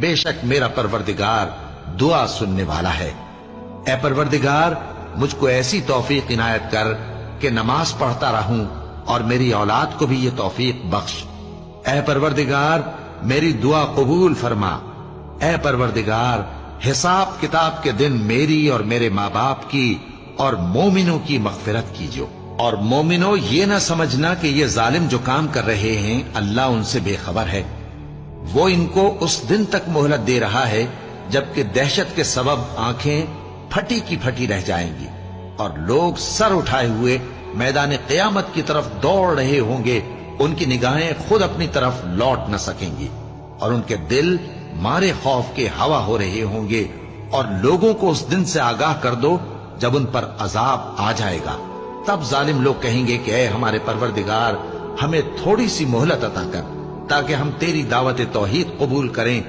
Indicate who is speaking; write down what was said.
Speaker 1: بے شک میرا پروردگار دعا سننے والا ہے۔ اے پروردگار مجھ کو ایسی توفیق عنایت کر کہ نماز پڑھتا رہوں اور میری اولاد کو بھی یہ توفیق بخش۔ اے پروردگار میری دعا قبول فرما۔ اے پروردگار حساب کتاب کے دن میری اور میرے ماں باپ کی اور مومنوں کی مغفرت کیجو۔ اور مومنوں یہ نہ سمجھنا کہ یہ ظالم جو کام کر رہے ہیں اللہ ان سے بے خبر ہے، وہ ان کو اس دن تک مہلت دے رہا ہے جبکہ دہشت کے سبب آنکھیں پھٹی کی پھٹی رہ جائیں گی اور لوگ سر اٹھائے ہوئے میدان قیامت کی طرف دوڑ رہے ہوں گے، ان کی نگاہیں خود اپنی طرف لوٹ نہ سکیں گی اور ان کے دل مارے خوف کے ہوا ہو رہے ہوں گے۔ اور لوگوں کو اس دن سے آگاہ کر دو جب ان پر عذاب آ جائے گا، تب ظالم لوگ کہیں گے کہ اے ہمارے پروردگار ہمیں تھوڑی سی مہلت عطا کر تاکہ ہم تیری دعوت توحید قبول کریں